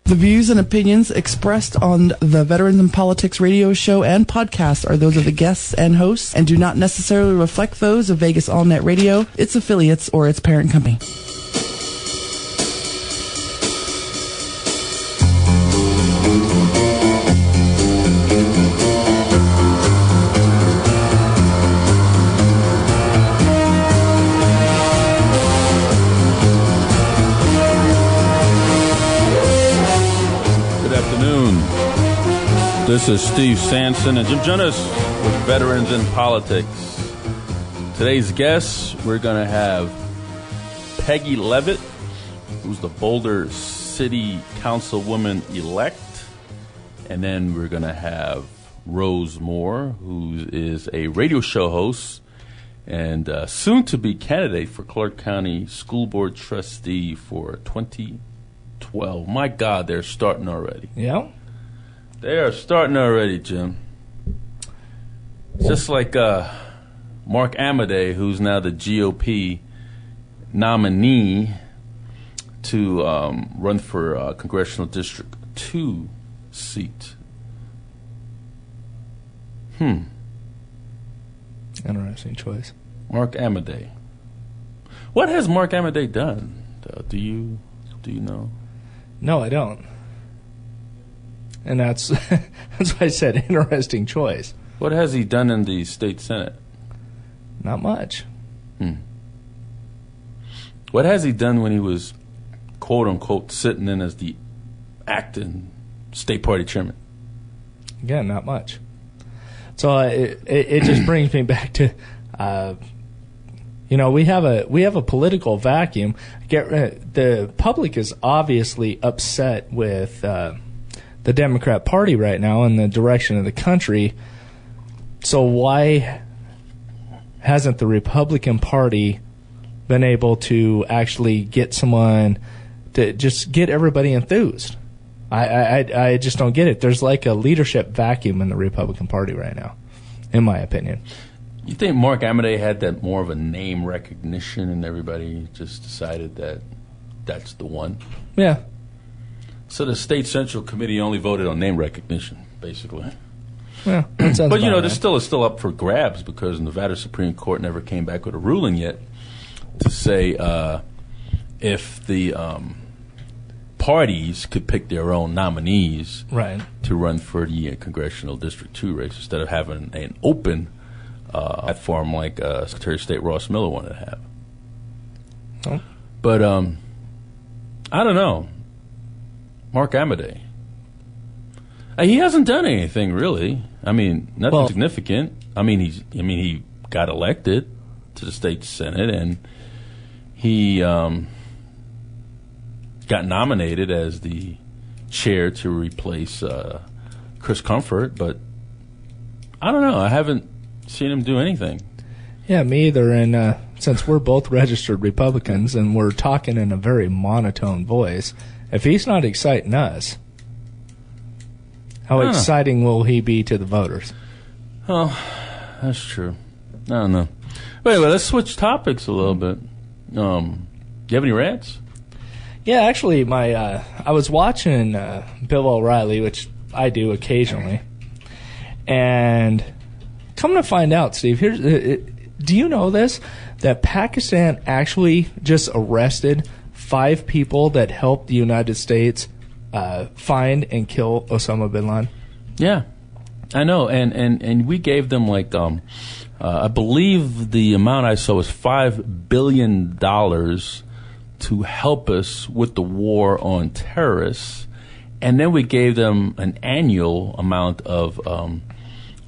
The views and opinions expressed on the Veterans in Politics radio show and podcast are those of the guests and hosts and do not necessarily reflect those of Vegas All Net Radio, its affiliates, or its parent company. This is Steve Sanson and Jim Jonas with Veterans in Politics. Today's guests, we're going to have Peggy Leavitt, who's the Boulder City Councilwoman-elect. And then we're going to have Rose Moore, who is a radio show host and soon-to-be candidate for Clark County School Board Trustee for 2012. My God, they're starting already. Yeah. They are starting already, Jim. Just like Mark Amadei, who's now the GOP nominee to run for Congressional District 2 seat. Interesting choice. Mark Amadei. What has Mark Amadei done? Do you know? No, I don't. And that's why I said interesting choice. What has he done in the state senate? Not much. What has he done when he was, quote unquote, sitting in as the acting state party chairman? Again, not much. So it just brings me back to, we have a political vacuum. The public is obviously upset with the Democrat Party right now and the direction of the country. So why hasn't the Republican Party been able to actually get someone to just get everybody enthused? I just don't get it. There's like a leadership vacuum in the Republican Party right now, in my opinion. You think Mark Amadei had that more of a name recognition and everybody just decided that that's the one? Yeah. So the State Central Committee only voted on name recognition, basically. Yeah, that sounds but, about right. This still is still up for grabs because Nevada Supreme Court never came back with a ruling yet to say if the parties could pick their own nominees to run for the Congressional District 2 race instead of having an open platform like Secretary of State Ross Miller wanted to have. Oh. But I don't know. Mark Amadei. He hasn't done anything really. I mean, nothing significant. I mean, he got elected to the state senate, and he got nominated as the chair to replace Chris Comfort. But I don't know. I haven't seen him do anything. Yeah, me either. And since we're both registered Republicans and we're talking in a very monotone voice, if he's not exciting us, how exciting will he be to the voters? Oh, that's true. I don't know. Wait, let's switch topics a little bit. Do you have any rants? Yeah, actually, I was watching Bill O'Reilly, which I do occasionally, and come to find out, Steve, do you know this? That Pakistan actually just arrested 5 people that helped the United States find and kill Osama bin Laden? Yeah, I know, and we gave them like I believe the amount I saw was $5 billion to help us with the war on terrorists, and then we gave them an annual amount of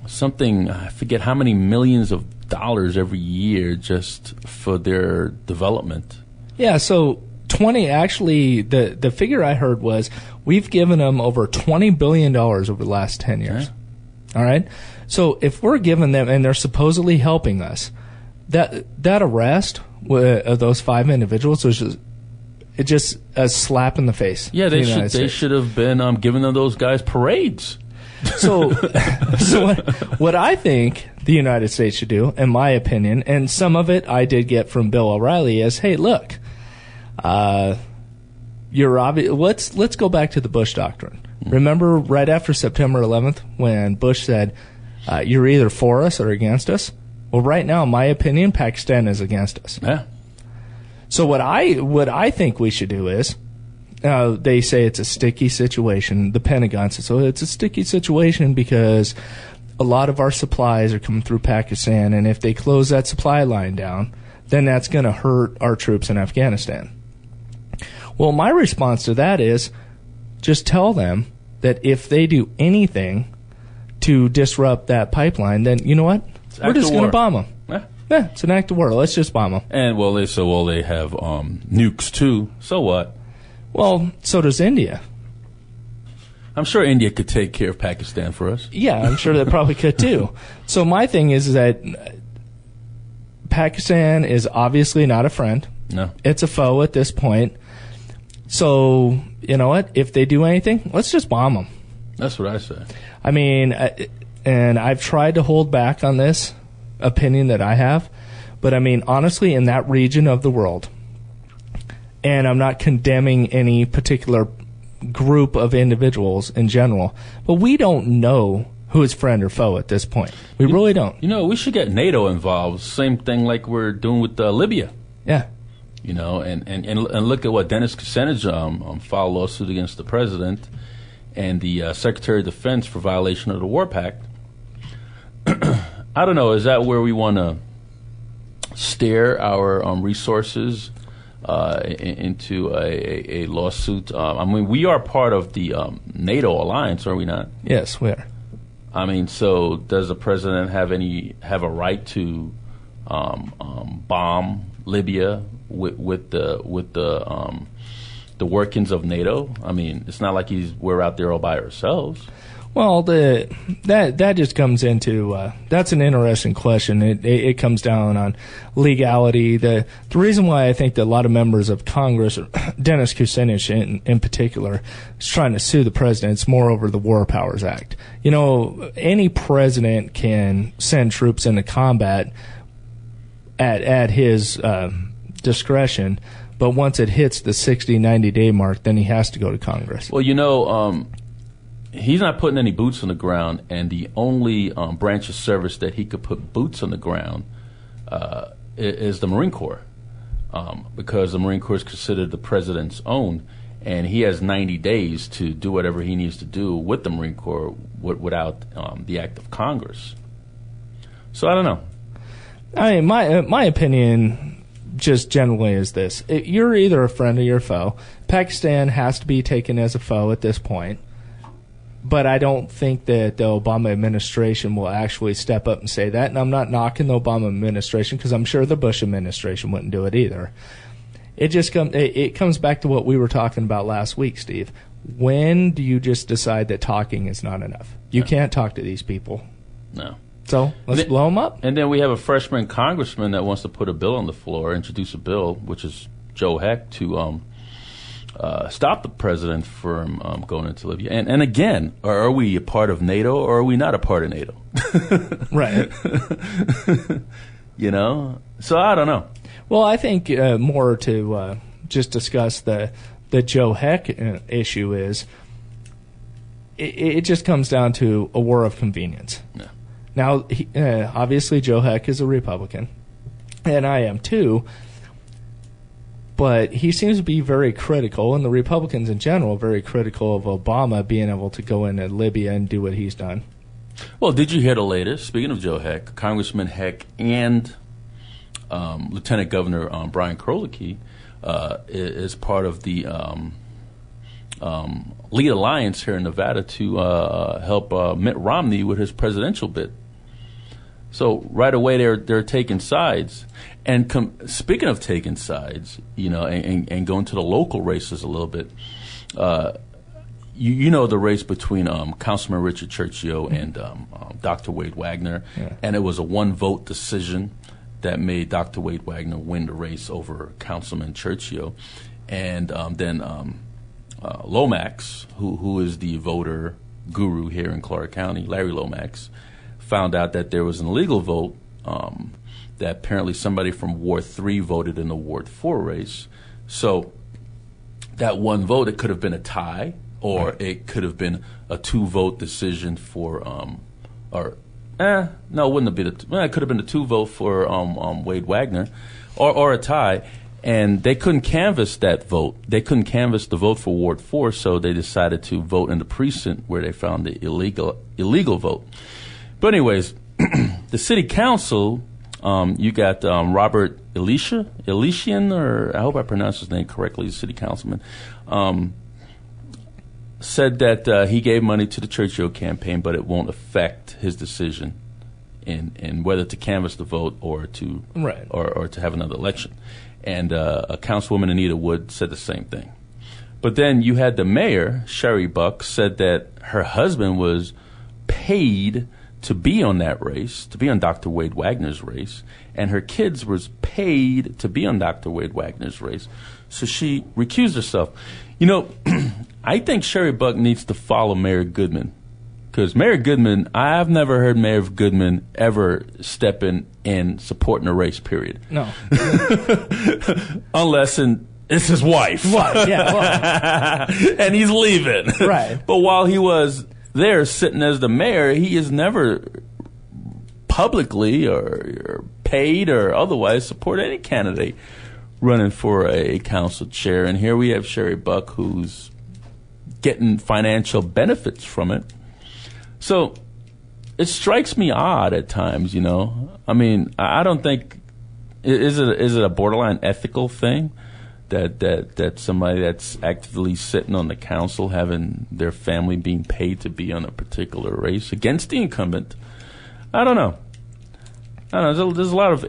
something, I forget how many millions of dollars every year just for their development. Yeah, so 20, actually, the figure I heard was we've given them over $20 billion over the last 10 years. Yeah. All right? So if we're giving them, and they're supposedly helping us, that arrest of those 5 individuals was just a slap in the face. Yeah, they should have been giving those guys parades. So what I think the United States should do, in my opinion, and some of it I did get from Bill O'Reilly, is, hey, look, Let's go back to the Bush doctrine. Remember right after September 11th when Bush said, you're either for us or against us? Well, right now, in my opinion, Pakistan is against us. Yeah. So what I think we should do is, they say it's a sticky situation. The Pentagon says, so it's a sticky situation because a lot of our supplies are coming through Pakistan, and if they close that supply line down, then that's going to hurt our troops in Afghanistan. Well, my response to that is just tell them that if they do anything to disrupt that pipeline, then you know what? We're just going to bomb them. Yeah, it's an act of war. Let's just bomb them. And they have nukes too. So what? Well, so does India. I'm sure India could take care of Pakistan for us. Yeah, I'm sure they probably could too. So my thing is that Pakistan is obviously not a friend. No. It's a foe at this point. So, you know what? If they do anything, let's just bomb them. That's what I say. I mean, and I've tried to hold back on this opinion that I have, but I mean, honestly, in that region of the world, and I'm not condemning any particular group of individuals in general, but we don't know who is friend or foe at this point. We really don't. You know, we should get NATO involved. Same thing like we're doing with Libya. Yeah. You know, and look at what Dennis Kucinich filed a lawsuit against the president and the Secretary of Defense for violation of the War Pact. I don't know. Is that where we want to steer our resources into a lawsuit? I mean, we are part of the NATO alliance, are we not? Yes, we are. I mean, so does the president have a right to bomb Libya with the workings of NATO? I mean, it's not like we're out there all by ourselves. Well, that just comes into that's an interesting question. It comes down on legality. The reason why I think that a lot of members of Congress, Dennis Kucinich in particular, is trying to sue the president, it's more over the War Powers Act. You know, any president can send troops into combat at his discretion, but once it hits the 60, 90-day mark, then he has to go to Congress. Well, you know, he's not putting any boots on the ground, and the only branch of service that he could put boots on the ground is the Marine Corps, because the Marine Corps is considered the president's own, and he has 90 days to do whatever he needs to do with the Marine Corps without the act of Congress. So I don't know. I mean, my opinion just generally is this. You're either a friend or you're a foe. Pakistan has to be taken as a foe at this point. But I don't think that the Obama administration will actually step up and say that. And I'm not knocking the Obama administration because I'm sure the Bush administration wouldn't do it either. It comes back to what we were talking about last week, Steve. When do you just decide that talking is not enough? You can't talk to these people. No. So let's blow them up. And then we have a freshman congressman that wants to put a bill on the floor, introduce a bill, which is Joe Heck, to stop the president from going into Libya. And again, are we a part of NATO or are we not a part of NATO? Right. You know? So I don't know. Well, I think more to just discuss the Joe Heck issue is it just comes down to a war of convenience. Yeah. Now, obviously, Joe Heck is a Republican, and I am too. But he seems to be very critical, and the Republicans in general, very critical of Obama being able to go into Libya and do what he's done. Well, did you hear the latest? Speaking of Joe Heck, Congressman Heck and Lieutenant Governor Brian Krolicki is part of the Lead Alliance here in Nevada to help Mitt Romney with his presidential bid. So right away they're taking sides. And speaking of taking sides, you know, and going to the local races a little bit, you know the race between Councilman Richard Churchio and Dr. Wade Wagner, yeah. And it was a one-vote decision that made Dr. Wade Wagner win the race over Councilman Churchio. And then Lomax, who is the voter guru here in Clark County, Larry Lomax, found out that there was an illegal vote, that apparently somebody from Ward 3 voted in the Ward 4 race. So that one vote, it could have been a tie, or it could have been a 2-vote decision for, it wouldn't have been it could have been a 2-vote for Wade Wagner, or a tie, and they couldn't canvass that vote. They couldn't canvass the vote for Ward 4, so they decided to vote in the precinct where they found the illegal vote. But anyways, the city council, you got Robert Elysian, or I hope I pronounced his name correctly, the city councilman, said that he gave money to the Churchill campaign, but it won't affect his decision in whether to canvass the vote or to or to have another election. And Councilwoman Anita Wood said the same thing. But then you had the mayor, Sherry Buck, said that her husband was paid to be on that race, to be on Dr. Wade Wagner's race, and her kids was paid to be on Dr. Wade Wagner's race. So she recused herself. You know, I think Sherry Buck needs to follow Mayor Goodman, because Mayor Goodman, I've never heard Mayor Goodman ever step in and supporting a race, period. No. Unless it's his wife. What? Yeah, well. And he's leaving. Right. But while he was there sitting as the mayor, he has never publicly or paid or otherwise support any candidate running for a council chair. And here we have Sherry Buck, who's getting financial benefits from it. So it strikes me odd at times, you know. I mean, I don't think, is it a borderline ethical thing that somebody that's actively sitting on the council, having their family being paid to be on a particular race against the incumbent? I don't know. There's a lot of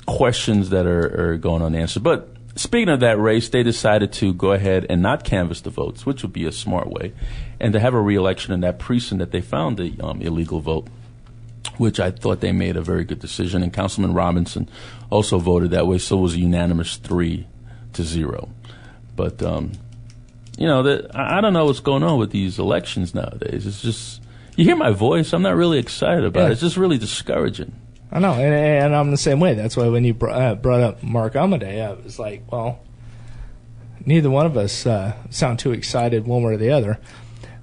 questions that are going unanswered. But speaking of that race, they decided to go ahead and not canvass the votes, which would be a smart way, and to have a re-election in that precinct that they found the illegal vote, which I thought they made a very good decision. And Councilman Robinson also voted that way, so it was a unanimous 3-0. But, you know, I don't know what's going on with these elections nowadays. It's just, you hear my voice, I'm not really excited about it. It's just really discouraging. I know, and I'm the same way. That's why when you brought up Mark Amadei, I was like, well, neither one of us sound too excited one way or the other.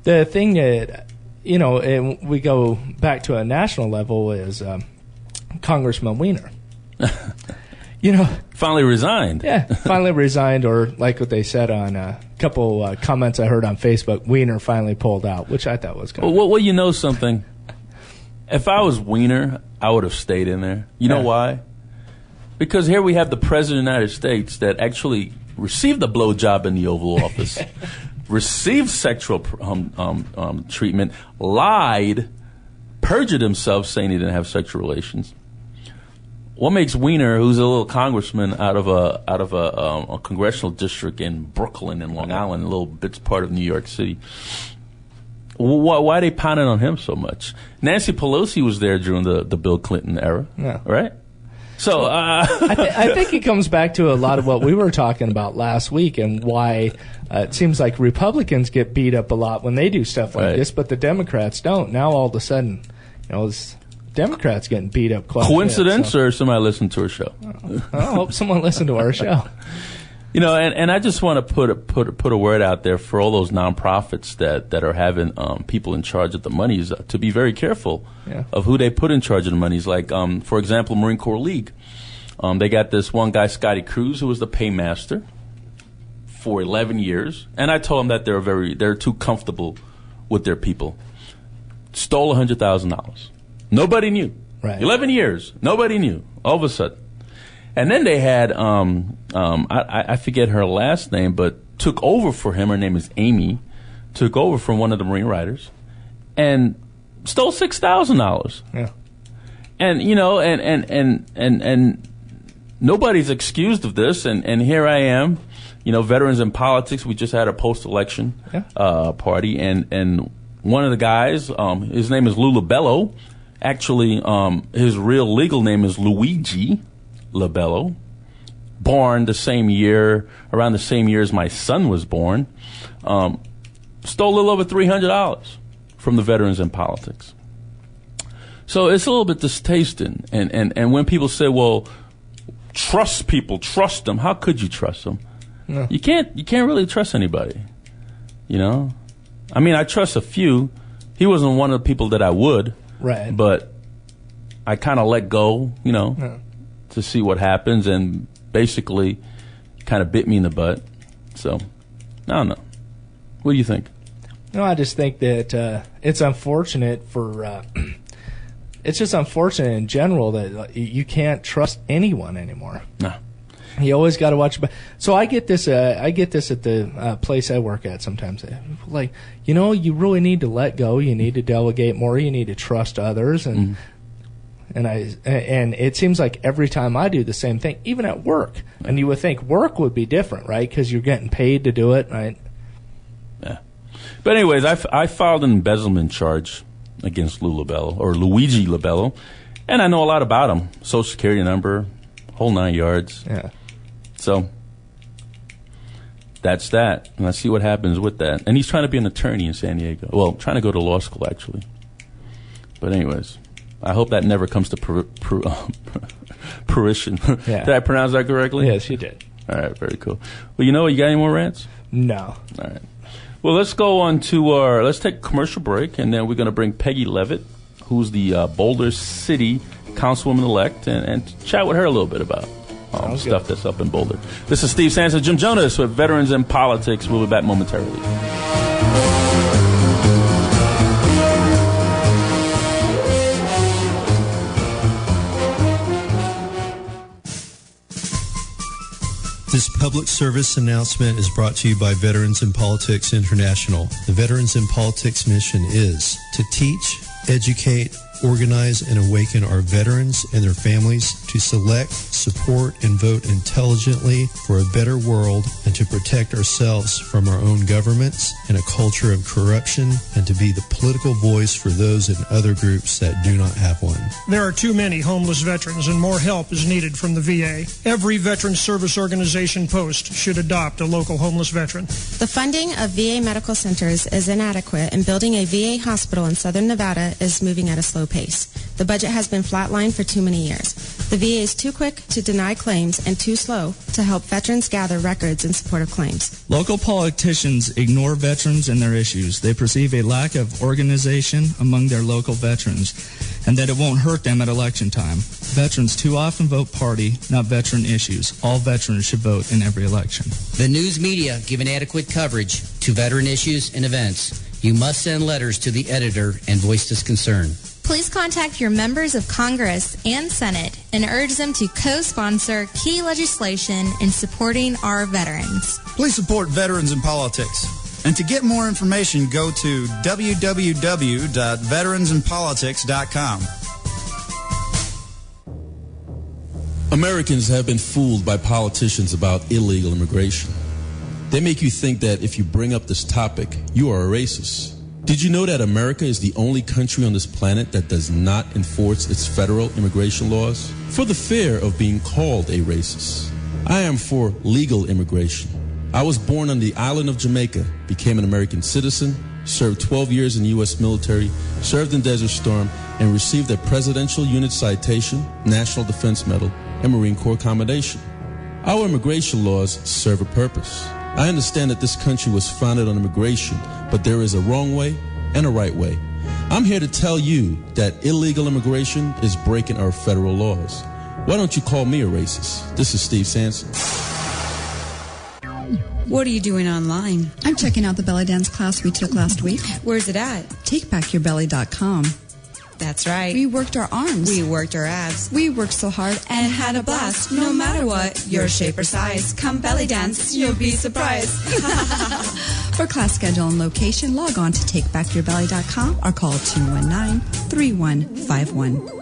The thing that, you know, and we go back to a national level is Congressman Weiner. You know, finally resigned. Yeah, finally resigned, or like what they said on a couple comments I heard on Facebook, Weiner finally pulled out, which I thought was kind of... Well, you know something? If I was Weiner, I would have stayed in there. You know why? Because here we have the President of the United States that actually received a blowjob in the Oval Office, received sexual treatment, lied, perjured himself saying he didn't have sexual relations. What makes Weiner, who's a little congressman out of a congressional district in Brooklyn and Long Island, a little bits part of New York City, why are they pounding on him so much? Nancy Pelosi was there during the Bill Clinton era, right? So I think it comes back to a lot of what we were talking about last week, and why it seems like Republicans get beat up a lot when they do stuff like this, but the Democrats don't. Now all of a sudden, you know, Democrats getting beat up quite coincidence, a bit, or somebody listened to our show? I hope someone listened to our show. You know, and I just want to put a word out there for all those nonprofits that are having people in charge of the monies to be very careful of who they put in charge of the monies. Like, for example, Marine Corps League. They got this one guy, Scotty Cruz, who was the paymaster for 11 years, and I told him that they're too comfortable with their people. Stole $100,000. Nobody knew. Right. 11 years. Nobody knew. All of a sudden. And then they had, I forget her last name, but took over for him. Her name is Amy. Took over from one of the Marine Riders and stole $6,000. Yeah. And, you know, and nobody's excused of this. And here I am, you know, Veterans in Politics. We just had a post-election party. And one of the guys, his name is Lou LaBello. Actually, his real legal name is Luigi LaBello, born the same year, around the same year as my son was born, stole a little over $300 from the Veterans in Politics. So it's a little bit distasteful. And when people say, well, trust people, trust them, how could you trust them? No. You can't really trust anybody. You know? I mean, I trust a few. He wasn't one of the people that I would. Right. But I kind of let go, you know, to see what happens, and basically kind of bit me in the butt. So, I don't know. What do you think? No, I just think that it's unfortunate for... it's just unfortunate in general that you can't trust anyone anymore. No. You always got to watch. So I get this. I get this at the place I work at sometimes. Like, you know, you really need to let go. You need to delegate more. You need to trust others. And and it seems like every time I do the same thing, even at work. And you would think work would be different, right? Because you're getting paid to do it, right? Yeah. But anyways, I filed an embezzlement charge against Luigi Labello, and I know a lot about him. Social Security number, whole 9 yards. Yeah. So that's that, and I see what happens with that. And he's trying to be an attorney in San Diego. Well, trying to go to law school, actually. But anyways, I hope that never comes to fruition. Yeah. Did I pronounce that correctly? Yes, you did. All right, very cool. Well, you know what? You got any more rants? No. All right. Well, let's go on to let's take a commercial break, and then we're going to bring Peggy Leavitt, who's the Boulder City Councilwoman-elect, and chat with her a little bit about stuff that's up in Boulder. This is Steve Sanson, Jim Jonas with Veterans in Politics. We'll be back momentarily. This public service announcement is brought to you by Veterans in Politics International. The Veterans in Politics mission is to teach, educate, organize, and awaken our veterans and their families to select, support, and vote intelligently for a better world, and to protect ourselves from our own governments and a culture of corruption, and to be the political voice for those in other groups that do not have one. There are too many homeless veterans, and more help is needed from the VA. Every veteran service organization post should adopt a local homeless veteran. The funding of VA medical centers is inadequate, and building a VA hospital in southern Nevada is moving at a slow pace. The budget has been flatlined for too many years. The VA is too quick to deny claims and too slow to help veterans gather records in support of claims. Local politicians ignore veterans and their issues. They perceive a lack of organization among their local veterans, and that it won't hurt them at election time. Veterans too often vote party, not veteran issues. All veterans should vote in every election. The news media give inadequate coverage to veteran issues and events. You must send letters to the editor and voice this concern. Please contact your members of Congress and Senate and urge them to co-sponsor key legislation in supporting our veterans. Please support Veterans in Politics. And to get more information, go to www.veteransinpolitics.com. Americans have been fooled by politicians about illegal immigration. They make you think that if you bring up this topic, you are a racist. Did you know that America is the only country on this planet that does not enforce its federal immigration laws? For the fear of being called a racist. I am for legal immigration. I was born on the island of Jamaica, became an American citizen, served 12 years in the U.S. military, served in Desert Storm, and received a Presidential Unit Citation, National Defense Medal, and Marine Corps Commendation. Our immigration laws serve a purpose. I understand that this country was founded on immigration, but there is a wrong way and a right way. I'm here to tell you that illegal immigration is breaking our federal laws. Why don't you call me a racist? This is Steve Sanson. What are you doing online? I'm checking out the belly dance class we took last week. Where's it at? TakeBackYourBelly.com. That's right. We worked our arms. We worked our abs. We worked so hard and had a blast. No matter what your shape or size, come belly dance, you'll be surprised. For class schedule and location, log on to TakeBackYourBelly.com or call 219-3151.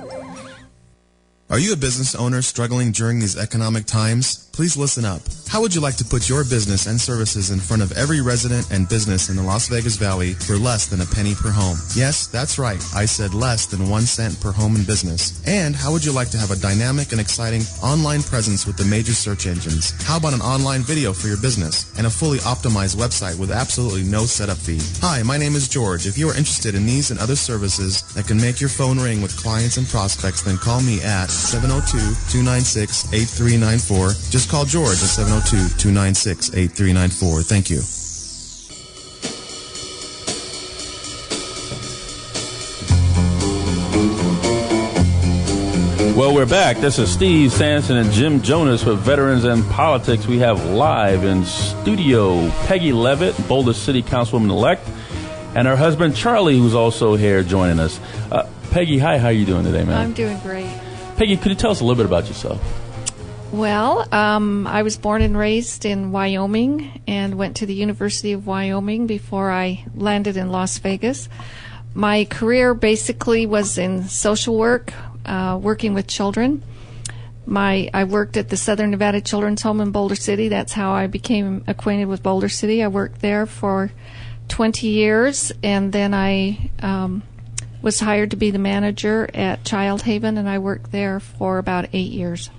Are you a business owner struggling during these economic times? Please listen up. How would you like to put your business and services in front of every resident and business in the Las Vegas Valley for less than a penny per home? Yes, that's right. I said less than 1 cent per home and business. And how would you like to have a dynamic and exciting online presence with the major search engines? How about an online video for your business and a fully optimized website with absolutely no setup fee? Hi, my name is George. If you are interested in these and other services that can make your phone ring with clients and prospects, then call me at 702-296-8394. Just call George at 702-296-8394. Thank you. Well, we're back. This is Steve Sanson and Jim Jonas with Veterans in Politics. We have live in studio Peggy Leavitt, Boulder City Councilwoman-elect, and her husband Charlie, who's also here joining us. Peggy, hi. How are you doing today, man? I'm doing great. Peggy, could you tell us a little bit about yourself? Well, I was born and raised in Wyoming and went to the University of Wyoming before I landed in Las Vegas. My career basically was in social work, working with children. I worked at the Southern Nevada Children's Home in Boulder City. That's how I became acquainted with Boulder City. I worked there for 20 years, and then I was hired to be the manager at Child Haven, and I worked there for about 8 years.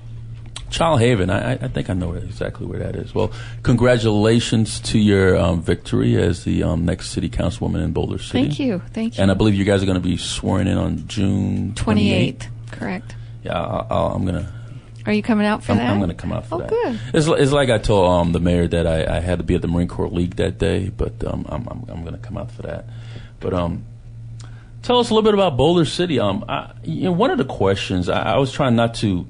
Child Haven, I think I know exactly where that is. Well, congratulations to your victory as the next city councilwoman in Boulder City. Thank you. And I believe you guys are going to be sworn in on June 28th. Correct. Yeah, I'm going to. Are you coming out for that? I'm going to come out for that. Oh, good. It's like I told the mayor that I had to be at the Marine Corps League that day, but I'm going to come out for that. But tell us a little bit about Boulder City. One of the questions I was trying not to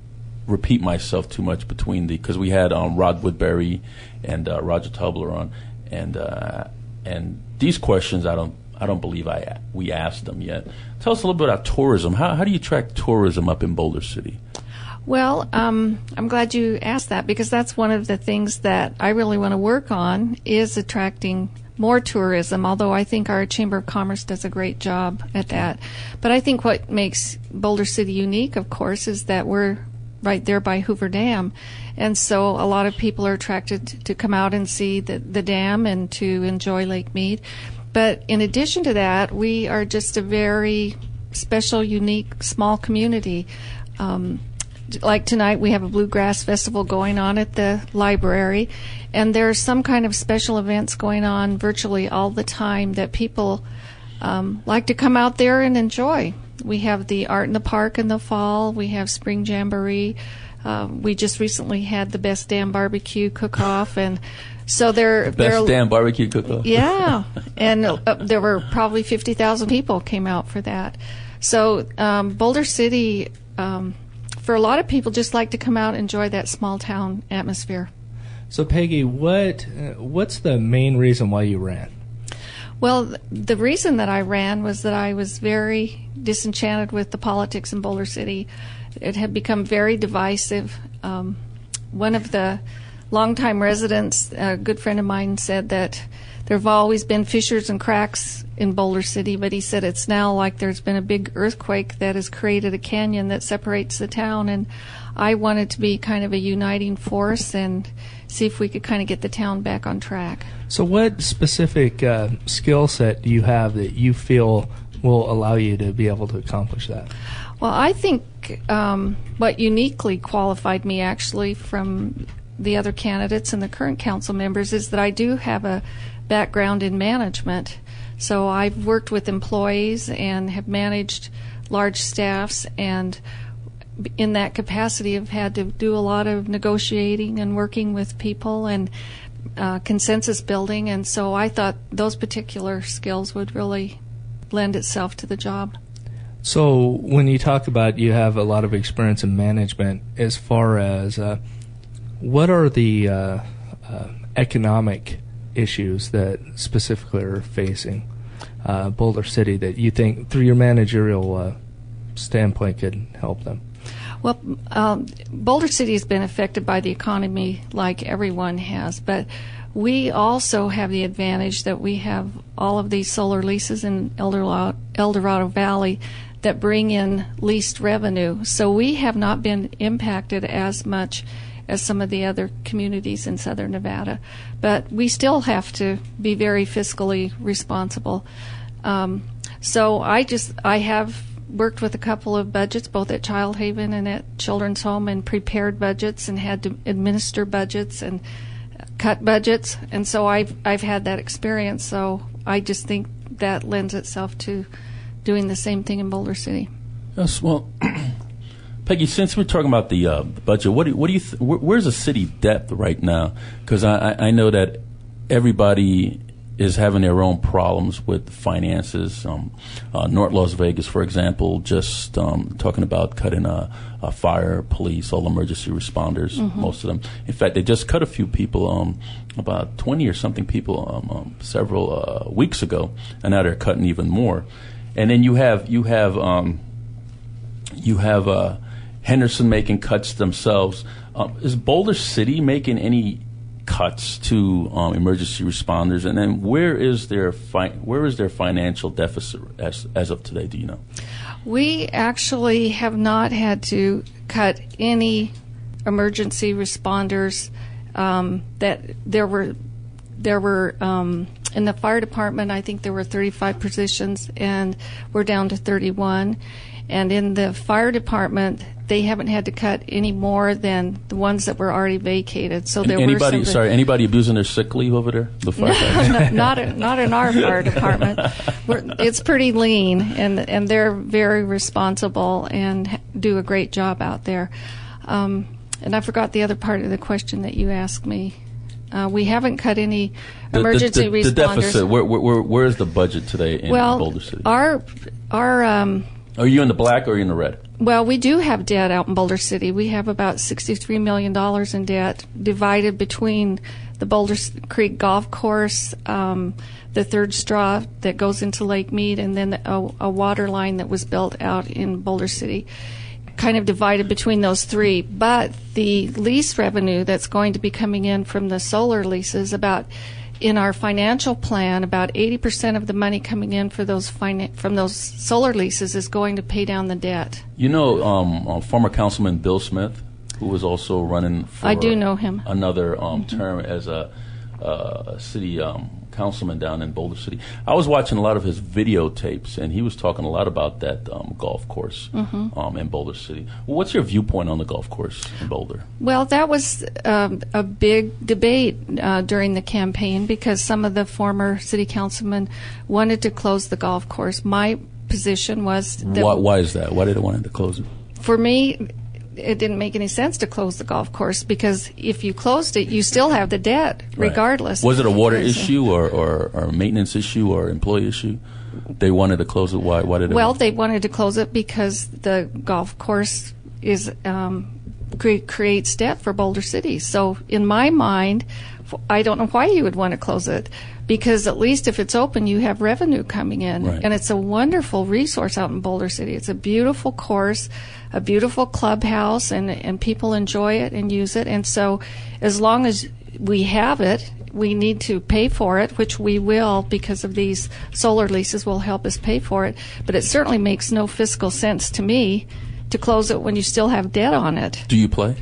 repeat myself too much because we had Rod Woodbury and Roger Tubler on, and these questions I don't believe we asked them yet. Tell us a little bit about tourism. How do you attract tourism up in Boulder City? Well, I'm glad you asked that, because that's one of the things that I really want to work on is attracting more tourism, although I think our Chamber of Commerce does a great job at that. But I think what makes Boulder City unique, of course, is that we're right there by Hoover Dam. And so a lot of people are attracted to come out and see the dam and to enjoy Lake Mead. But in addition to that, we are just a very special, unique, small community. Like tonight, we have a bluegrass festival going on at the library, and there's some kind of special events going on virtually all the time that people like to come out there and enjoy. We have the Art in the Park in the fall. We have Spring Jamboree. We just recently had the Best Damn Barbecue Cook-Off, and so they're Damn Barbecue Cook-Off. Yeah, and there were probably 50,000 people came out for that. So Boulder City, for a lot of people, just like to come out and enjoy that small town atmosphere. So Peggy, what's the main reason why you ran? Well, the reason that I ran was that I was very disenchanted with the politics in Boulder City. It had become very divisive. One of the longtime residents, a good friend of mine, said that there have always been fissures and cracks in Boulder City, but he said it's now like there's been a big earthquake that has created a canyon that separates the town, and I wanted to be kind of a uniting force and see if we could kind of get the town back on track. So what specific skill set do you have that you feel will allow you to be able to accomplish that? Well, I think what uniquely qualified me actually from the other candidates and the current council members is that I do have a background in management. So I've worked with employees and have managed large staffs, and in that capacity have had to do a lot of negotiating and working with people and consensus building, and so I thought those particular skills would really lend itself to the job. So when you talk about you have a lot of experience in management, as far as what are the economic issues that specifically are facing Boulder City that you think through your managerial standpoint could help them? Well, Boulder City has been affected by the economy like everyone has, but we also have the advantage that we have all of these solar leases in El Dorado Valley that bring in leased revenue. So we have not been impacted as much as some of the other communities in southern Nevada. But we still have to be very fiscally responsible. So I have worked with a couple of budgets, both at Child Haven and at Children's Home, and prepared budgets and had to administer budgets and cut budgets. And so I've had that experience. So I just think that lends itself to doing the same thing in Boulder City. Yes, well, Peggy, since we're talking about the budget, what do you where's the city debt right now? Because I know that everybody is having their own problems with finances. North Las Vegas, for example, just talking about cutting fire, police, all emergency responders, most of them. In fact, they just cut a few people, about 20 or something people, several weeks ago, and now they're cutting even more. And then you have Henderson making cuts themselves. Is Boulder City making any cuts to emergency responders? And then where is their financial deficit as of today? Do you know? We actually have not had to cut any emergency responders. That there were in the fire department, I think there were 35 positions, and we're down to 31. And in the fire department, they haven't had to cut any more than the ones that were already vacated. So there anybody abusing their sick leave over there? The fire not in our fire department. It's pretty lean, and they're very responsible and do a great job out there. And I forgot the other part of the question that you asked me. We haven't cut any emergency responders. The deficit. Where is the budget today in Boulder City? Our are you in the black or are you in the red? Well, we do have debt out in Boulder City. We have about $63 million in debt divided between the Boulder Creek Golf Course, the third straw that goes into Lake Mead, and then a water line that was built out in Boulder City, kind of divided between those three. But the lease revenue that's going to be coming in from the solar leases, in our financial plan, about 80% of the money coming in for from those solar leases is going to pay down the debt. You know, former Councilman Bill Smith, who was also running for I do know him. Another term as a city councilman down in Boulder City. I was watching a lot of his videotapes, and he was talking a lot about that golf course in Boulder City. Well, what's your viewpoint on the golf course in Boulder? Well, that was a big debate during the campaign because some of the former city councilmen wanted to close the golf course. My position was that... Why is that? Why did they want to close it? For me, it didn't make any sense to close the golf course because if you closed it, you still have the debt regardless. Was it a water issue or a maintenance issue or employee issue? They wanted to close it. Why did they? Well, they wanted to close it because the golf course is creates debt for Boulder City. So in my mind, I don't know why you would want to close it, because at least if it's open, you have revenue coming in. Right. And it's a wonderful resource out in Boulder City. It's a beautiful course, a beautiful clubhouse, and people enjoy it and use it. And so as long as we have it, we need to pay for it, which we will, because of these solar leases will help us pay for it. But it certainly makes no fiscal sense to me to close it when you still have debt on it. Do you play?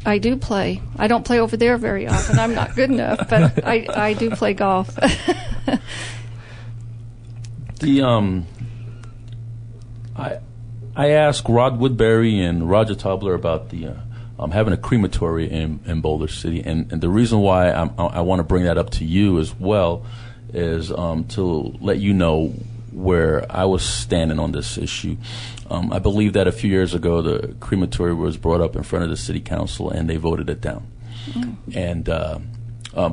I do play. I don't play over there very often. I'm not good enough, but I do play golf. I asked Rod Woodbury and Roger Tobler about the having a crematory in Boulder City, and the reason why I want to bring that up to you as well is to let you know where I was standing on this issue. I believe that a few years ago the crematory was brought up in front of the city council and they voted it down. And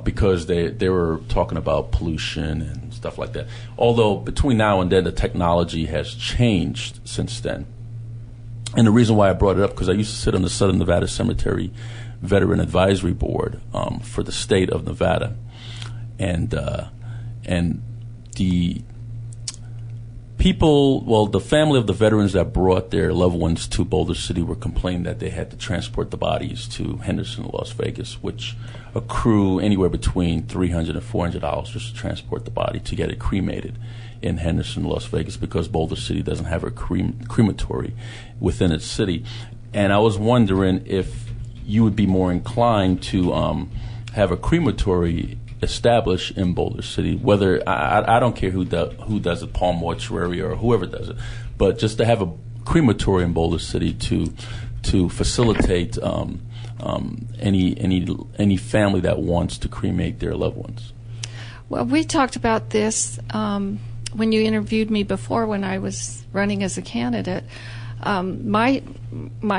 because they were talking about pollution and stuff like that. Although between now and then the technology has changed since then. And the reason why I brought it up, because I used to sit on the Southern Nevada Cemetery Veteran Advisory Board for the state of Nevada. And the people, the family of the veterans that brought their loved ones to Boulder City were complaining that they had to transport the bodies to Henderson, Las Vegas, which accrue anywhere between $300 and $400 just to transport the body to get it cremated in Henderson, Las Vegas, because Boulder City doesn't have a crematory within its city. And I was wondering if you would be more inclined to have a crematory established in Boulder City, whether I don't care who does it, Palm Mortuary or whoever does it, but just to have a crematory in Boulder City to facilitate any family that wants to cremate their loved ones. Well, we talked about this when you interviewed me before when I was running as a candidate. My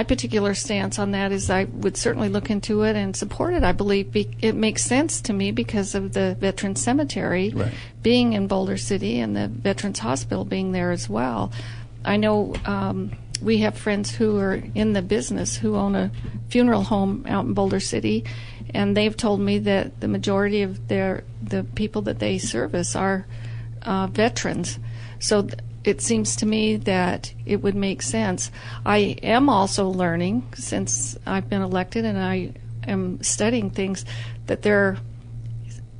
particular stance on that is I would certainly look into it and support it. I believe it makes sense to me because of the Veterans Cemetery being in Boulder City and the Veterans Hospital being there as well. I know we have friends who are in the business who own a funeral home out in Boulder City, and they've told me that the majority of the people that they service are veterans. So it seems to me that it would make sense. I am also learning, since I've been elected and I am studying things, that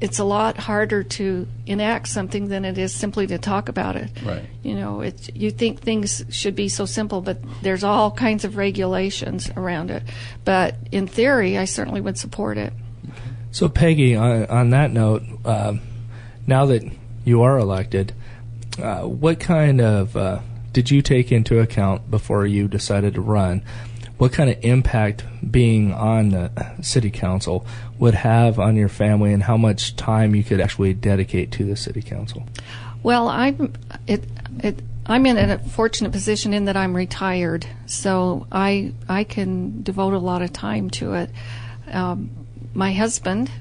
it's a lot harder to enact something than it is simply to talk about it. Right. You think things should be so simple, but there's all kinds of regulations around it. But in theory, I certainly would support it. So, Peggy, on that note, now that you are elected, what kind of did you take into account before you decided to run? What kind of impact being on the city council would have on your family, and how much time you could actually dedicate to the city council? Well, I'm in a fortunate position in that I'm retired, so I can devote a lot of time to it. My husband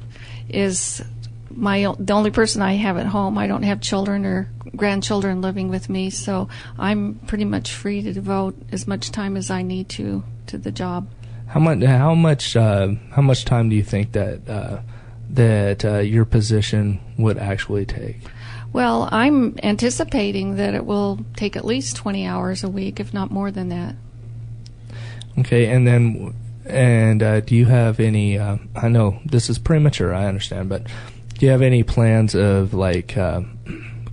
is the only person I have at home. I don't have children or grandchildren living with me, so I'm pretty much free to devote as much time as I need to the job. How much time do you think that your position would actually take? Well, I'm anticipating that it will take at least 20 hours a week, if not more than that. Okay, and do you have any? I know this is premature, I understand, but do you have any plans of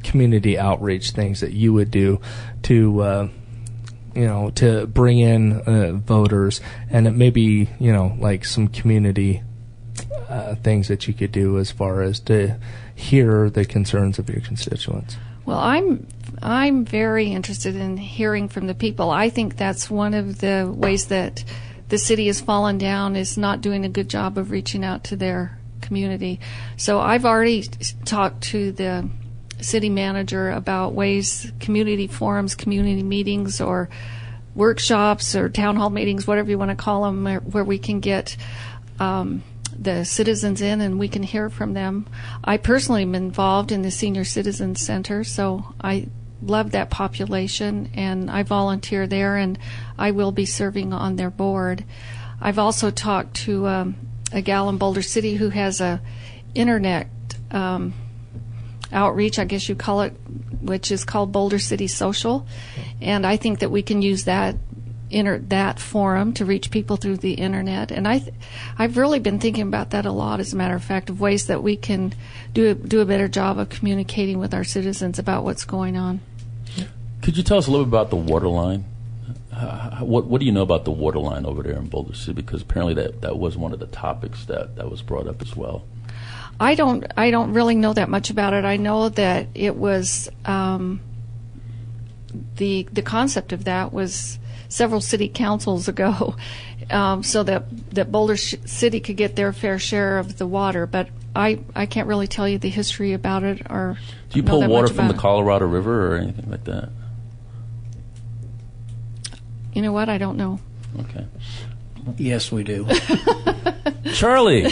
community outreach, things that you would do to to bring in voters, and maybe some community things that you could do as far as to hear the concerns of your constituents? Well, I'm very interested in hearing from the people. I think that's one of the ways that the city has fallen down, is not doing a good job of reaching out to their community. So I've already talked to the city manager about ways, community forums, community meetings, or workshops, or town hall meetings, whatever you want to call them, where we can get the citizens in and we can hear from them. I personally am involved in the Senior Citizen Center, so I love that population, and I volunteer there, and I will be serving on their board. I've also talked to a gal in Boulder City who has a internet outreach, I guess you call it, which is called Boulder City Social, and I think that we can use that forum to reach people through the internet. And I've really been thinking about that a lot, as a matter of fact, of ways that we can do a better job of communicating with our citizens about what's going on. Could you tell us a little bit about the water line? What do you know about the water line over there in Boulder City? Because apparently that was one of the topics that was brought up as well. I don't really know that much about it. I know that it was the concept of that was several city councils ago, so that Boulder City could get their fair share of the water. But I can't really tell you the history about it. Or do you pull water from the Colorado River or anything like that? You know what? I don't know. Okay. Yes, we do. Charlie,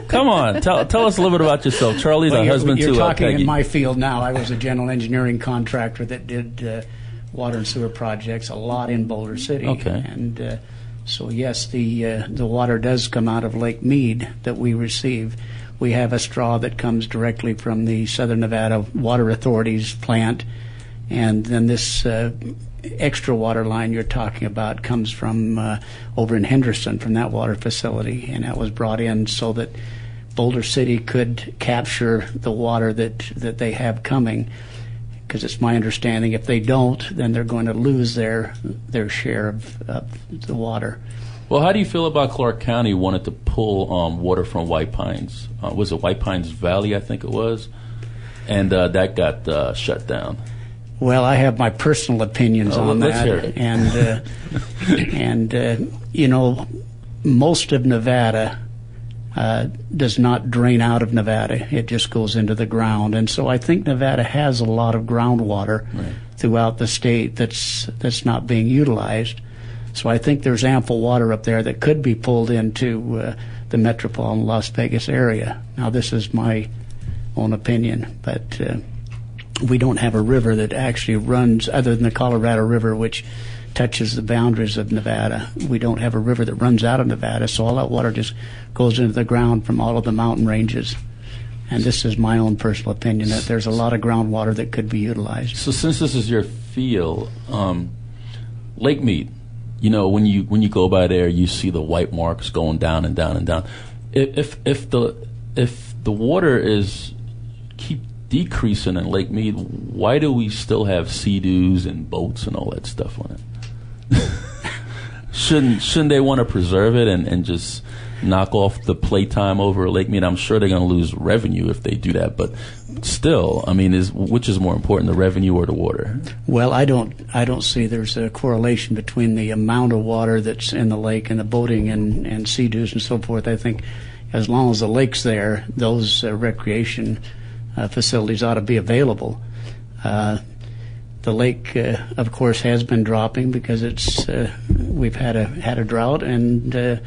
come on. Tell us a little bit about yourself. Charlie's a husband to Peggy. You're talking in my field now. I was a general engineering contractor that did water and sewer projects a lot in Boulder City. Okay. And so, yes, the water does come out of Lake Mead that we receive. We have a straw that comes directly from the Southern Nevada Water Authority's plant, and then this extra water line you're talking about comes from over in Henderson, from that water facility, and that was brought in so that Boulder City could capture the water that they have coming, because it's my understanding if they don't, then they're going to lose their share of the water. Well, how do you feel about Clark County wanted to pull water from White Pines? Was it White Pines Valley, I think it was? And that got shut down. Well, I have my personal opinions on let's that, hear it. and you know, most of Nevada, does not drain out of Nevada. It just goes into the ground. And so I think Nevada has a lot of groundwater throughout the state that's not being utilized. So I think there's ample water up there that could be pulled into the metropolitan Las Vegas area. Now, this is my own opinion, but we don't have a river that actually runs, other than the Colorado River, which touches the boundaries of Nevada. We don't have a river that runs out of Nevada, so all that water just goes into the ground from all of the mountain ranges. And this is my own personal opinion, that there's a lot of groundwater that could be utilized. So since this is your field, Lake Mead, you know, when you go by there, you see the white marks going down and down and down. If the water is keep decreasing in Lake Mead, why do we still have sea-doos and boats and all that stuff on it? Shouldn't they want to preserve it and just knock off the playtime over Lake Mead? I'm sure they're going to lose revenue if they do that, but still, I mean, which is more important, the revenue or the water? Well, I don't see there's a correlation between the amount of water that's in the lake and the boating and sea-doos and so forth. I think as long as the lake's there, those recreation facilities ought to be available. The lake, of course, has been dropping because we've had a drought, and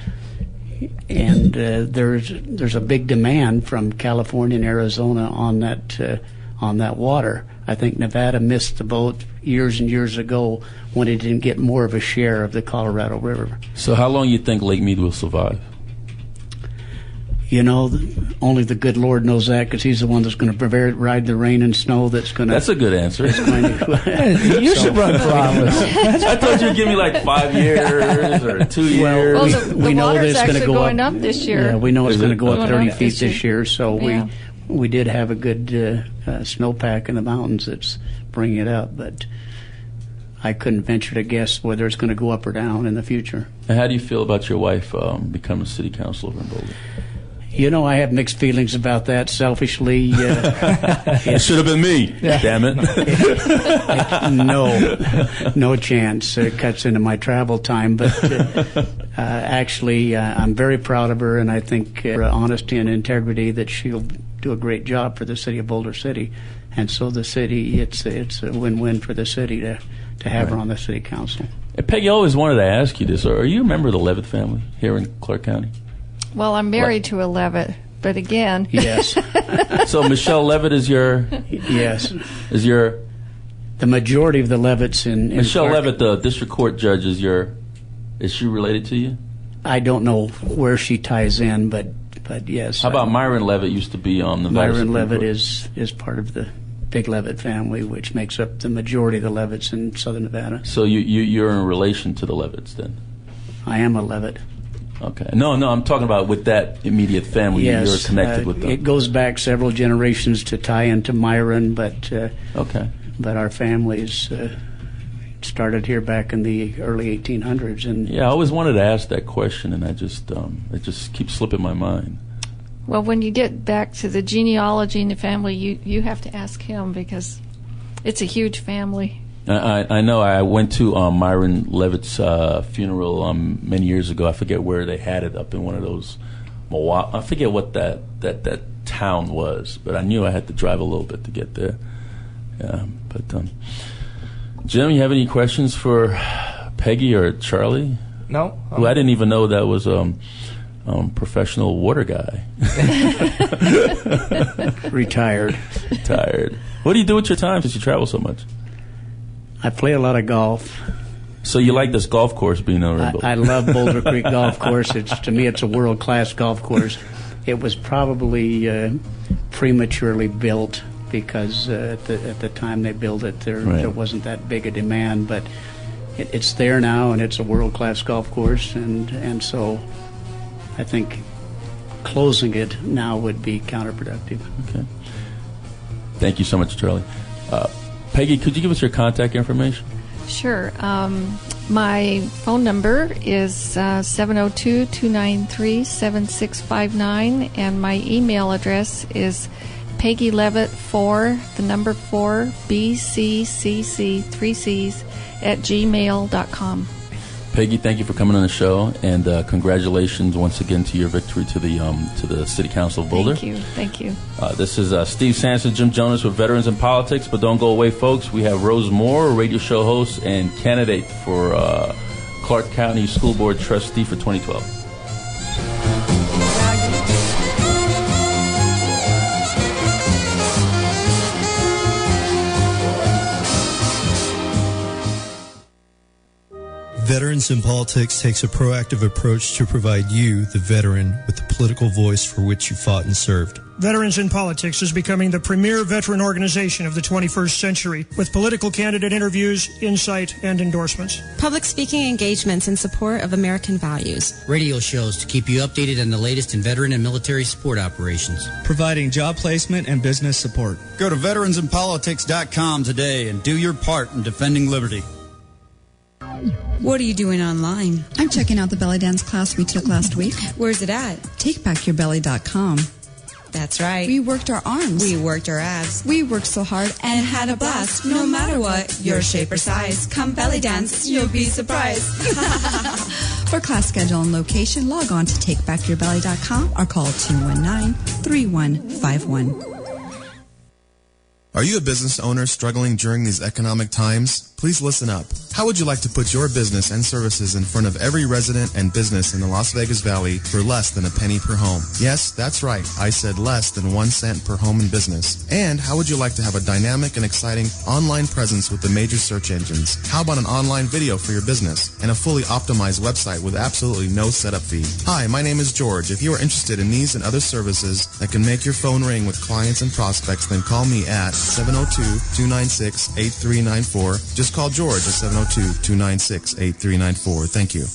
there's a big demand from California and Arizona on that water. I think Nevada missed the boat years and years ago when it didn't get more of a share of the Colorado River. So how long do you think Lake Mead will survive? You know, only the good Lord knows that, because He's the one that's going to ride the rain and snow. That's a good answer. You should run for office. I thought you'd give me like 5 years or 2 years. Well, we know that it's going to go up this year. Yeah, we know it's going to go up 30 feet this year. So we did have a good snowpack in the mountains that's bringing it up, but I couldn't venture to guess whether it's going to go up or down in the future. And how do you feel about your wife becoming city councilor in Boulder? You know, I have mixed feelings about that. Selfishly, it should have been me. Damn it! No chance. It cuts into my travel time. But actually, I'm very proud of her, and I think her honesty and integrity, that she'll do a great job for the city of Boulder City. And so the city, it's a win-win for the city to have her on the city council. Hey, Peggy, I always wanted to ask you this. Are you a member of the Leavitt family here in Clark County? Well, I'm married to a Leavitt, but again. Yes. So Michelle Leavitt is your... Yes. Is your... The majority of the Levitts in Michelle Clark, Leavitt, the district court judge, is she related to you? I don't know where she ties in, but yes. How about Myron Leavitt used to be on the... Myron Leavitt is part of the Big Leavitt family, which makes up the majority of the Levitts in southern Nevada. So you're in relation to the Levitts then? I am a Leavitt. Okay. No, I'm talking about with that immediate family. Yes, you're connected with them. It goes back several generations to tie into Myron, but But our families started here back in the early 1800s, and I always wanted to ask that question, and I just it just keeps slipping my mind. Well, when you get back to the genealogy in the family, you have to ask him, because it's a huge family. I know. I went to Myron Leavitt's funeral many years ago. I forget where they had it, up in one of those. I forget what that town was, but I knew I had to drive a little bit to get there. Yeah, but Jim, you have any questions for Peggy or Charlie? No. Who I didn't even know that was professional water guy. Retired. What do you do with your time since you travel so much? I play a lot of golf. So you like this golf course being over in Boulder? I love Boulder Creek Golf Course. To me, it's a world-class golf course. It was probably prematurely built, because at the time they built it, there wasn't that big a demand. But it's there now, and it's a world-class golf course. And so I think closing it now would be counterproductive. Okay. Thank you so much, Charlie. Peggy, could you give us your contact information? Sure. My phone number is 702-293-7659, and my email address is Peggy Leavitt 4 BCCC 3Cs @gmail.com. Peggy, thank you for coming on the show, and congratulations once again to your victory to the City Council of Boulder. Thank you. This is Steve Sanson, Jim Jonas with Veterans in Politics, but don't go away, folks. We have Rose Moore, radio show host and candidate for Clark County School Board Trustee for 2012. Veterans in Politics takes a proactive approach to provide you, the veteran, with the political voice for which you fought and served. Veterans in Politics is becoming the premier veteran organization of the 21st century, with political candidate interviews, insight, and endorsements. Public speaking engagements in support of American values. Radio shows to keep you updated on the latest in veteran and military support operations. Providing job placement and business support. Go to veteransinpolitics.com today and do your part in defending liberty. What are you doing online? I'm checking out the belly dance class we took last week. Where's it at? TakeBackYourBelly.com. That's right. We worked our arms. We worked our abs. We worked so hard and had a blast. No matter what your shape or size, come belly dance, you'll be surprised. For class schedule and location, log on to TakeBackYourBelly.com or call 219-3151. Are you a business owner struggling during these economic times? Please listen up. How would you like to put your business and services in front of every resident and business in the Las Vegas Valley for less than a penny per home? Yes, that's right. I said less than 1 cent per home and business. And how would you like to have a dynamic and exciting online presence with the major search engines? How about an online video for your business and a fully optimized website with absolutely no setup fee? Hi, my name is George. If you are interested in these and other services that can make your phone ring with clients and prospects, then call me at 702-296-8394. Just call George at 702-296-8394. Thank you.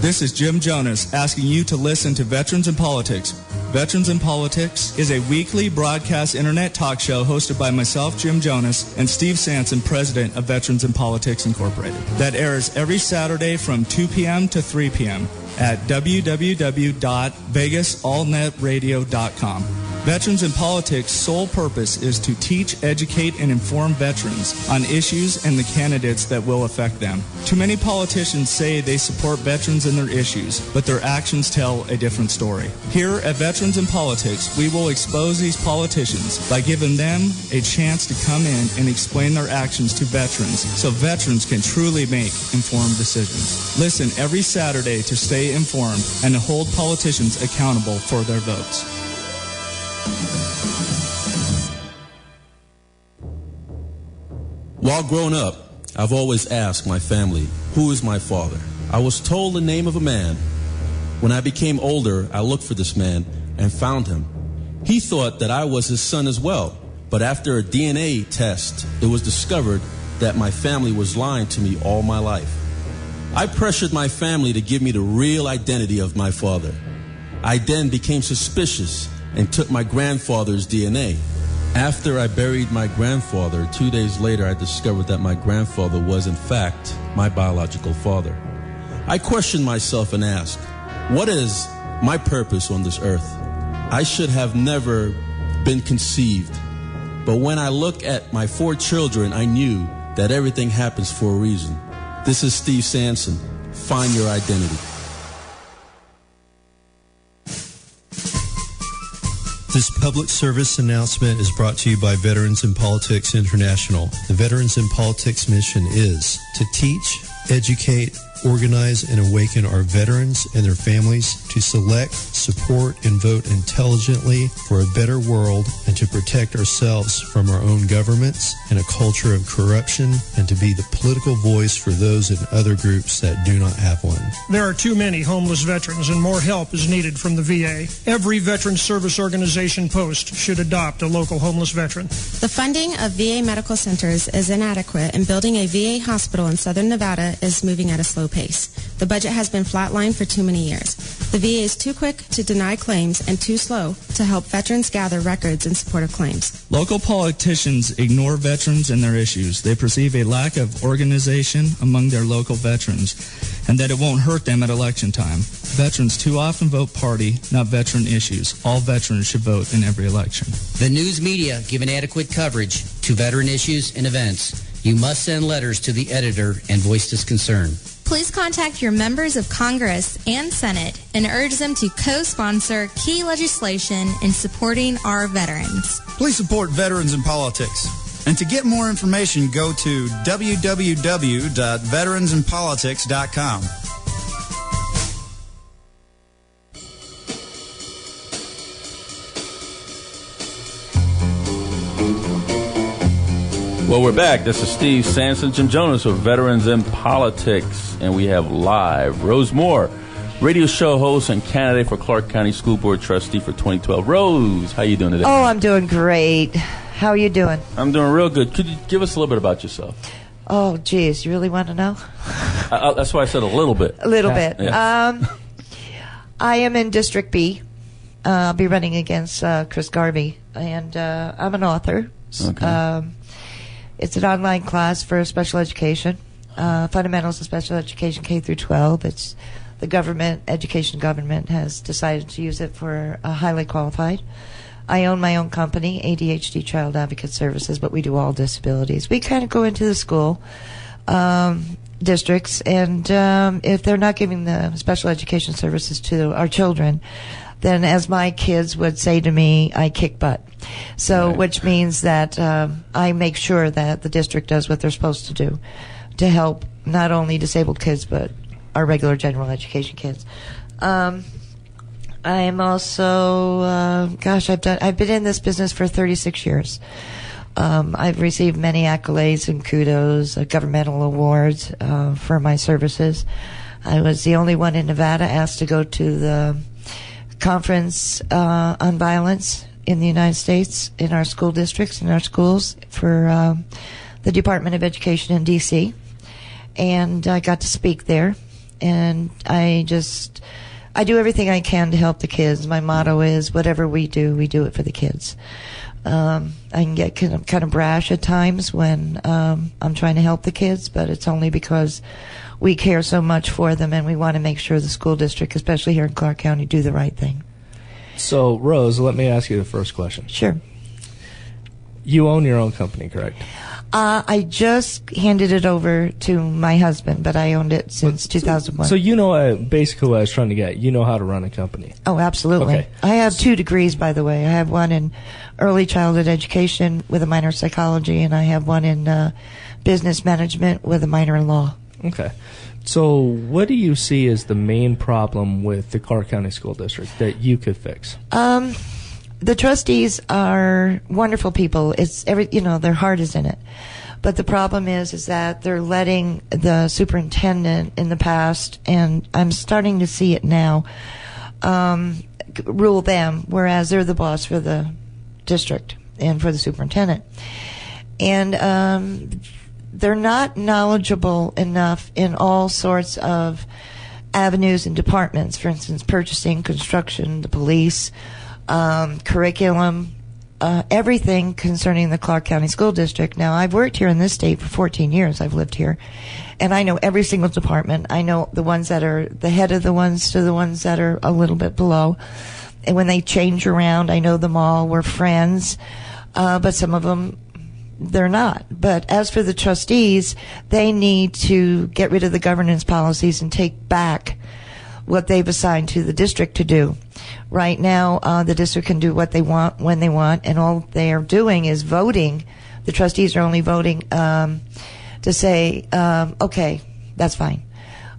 This is Jim Jonas asking you to listen to Veterans in Politics. Veterans in Politics is a weekly broadcast internet talk show hosted by myself, Jim Jonas, and Steve Sanson, president of Veterans in Politics Incorporated, that airs every Saturday from 2 p.m. to 3 p.m. at www.vegasallnetradio.com. Veterans in Politics' sole purpose is to teach, educate, and inform veterans on issues and the candidates that will affect them. Too many politicians say they support veterans and their issues, but their actions tell a different story. Here at Veterans in Politics, we will expose these politicians by giving them a chance to come in and explain their actions to veterans so veterans can truly make informed decisions. Listen every Saturday to stay informed and to hold politicians accountable for their votes. While growing up, I've always asked my family, who is my father? I was told the name of a man. When I became older, I looked for this man and found him. He thought that I was his son as well, but after a DNA test, it was discovered that my family was lying to me all my life. I pressured my family to give me the real identity of my father. I then became suspicious and took my grandfather's DNA. After I buried my grandfather, 2 days later I discovered that my grandfather was in fact my biological father. I questioned myself and asked, what is my purpose on this earth? I should have never been conceived. But when I look at my 4 children, I knew that everything happens for a reason. This is Steve Sanson. Find your identity. This public service announcement is brought to you by Veterans in Politics International. The Veterans in Politics mission is to teach, educate, organize, and awaken our veterans and their families to select, support, and vote intelligently for a better world, and to protect ourselves from our own governments and a culture of corruption, and to be the political voice for those in other groups that do not have one. There are too many homeless veterans, and more help is needed from the VA. Every veteran service organization post should adopt a local homeless veteran. The funding of VA medical centers is inadequate, and building a VA hospital in southern Nevada is moving at a slow pace. The budget has been flatlined for too many years. The VA is too quick to deny claims and too slow to help veterans gather records in support of claims. Local politicians ignore veterans and their issues. They perceive a lack of organization among their local veterans and that it won't hurt them at election time. Veterans too often vote party, not veteran issues. All veterans should vote in every election. The news media give inadequate coverage to veteran issues and events. You must send letters to the editor and voice this concern. Please contact your members of Congress and Senate and urge them to co-sponsor key legislation in supporting our veterans. Please support Veterans in Politics. And to get more information, go to www.veteransinpolitics.com. Well, we're back. This is Steve Sanson, Jim Jonas with Veterans in Politics, and we have live Rose Moore, radio show host and candidate for Clark County School Board Trustee for 2012. Rose, how you doing today? Oh, I'm doing great. How are you doing? I'm doing real good. Could you give us a little bit about yourself? Oh, geez, you really want to know? That's why I said a little bit. A little bit. Yeah. I am in District B. I'll be running against Chris Garvey, and I'm an author. Okay. It's an online class for special education, fundamentals of special education K through 12. It's the government has decided to use it for highly qualified. I own my own company, ADHD Child Advocate Services, but we do all disabilities. We kind of go into the school districts, and if they're not giving the special education services to our children, then as my kids would say to me, I kick butt. So, right. Which means that I make sure that the district does what they're supposed to do to help not only disabled kids, but our regular general education kids. I am also, I've been in this business for 36 years. I've received many accolades and kudos, governmental awards for my services. I was the only one in Nevada asked to go to the conference on violence in the United States, in our school districts, in our schools, for the Department of Education in D.C. And I got to speak there. And I do everything I can to help the kids. My motto is, whatever we do it for the kids. I can get kind of brash at times when I'm trying to help the kids, but it's only because we care so much for them, and we want to make sure the school district, especially here in Clark County, do the right thing. So, Rose, let me ask you the first question. Sure. You own your own company, correct? I just handed it over to my husband, but I owned it since 2001. So you know basically what I was trying to get. You know how to run a company. Oh, absolutely. Okay. I have 2 degrees, by the way. I have one in early childhood education with a minor in psychology, and I have one in business management with a minor in law. Okay. So what do you see as the main problem with the Clark County School District that you could fix? The trustees are wonderful people. It's their heart is in it. But the problem is that they're letting the superintendent in the past, and I'm starting to see it now, rule them, whereas they're the boss for the district and for the superintendent. And they're not knowledgeable enough in all sorts of avenues and departments. For instance, purchasing, construction, the police, curriculum, everything concerning the Clark County School District. Now, I've worked here in this state for 14 years. I've lived here. And I know every single department. I know the ones that are the head of the ones to the ones that are a little bit below. And when they change around, I know them all. We're friends. But some of them, they're not. But as for the trustees, they need to get rid of the governance policies and take back what they've assigned to the district to do. Right now, the district can do what they want when they want, and all they are doing is voting. The trustees are only voting to say, okay, that's fine.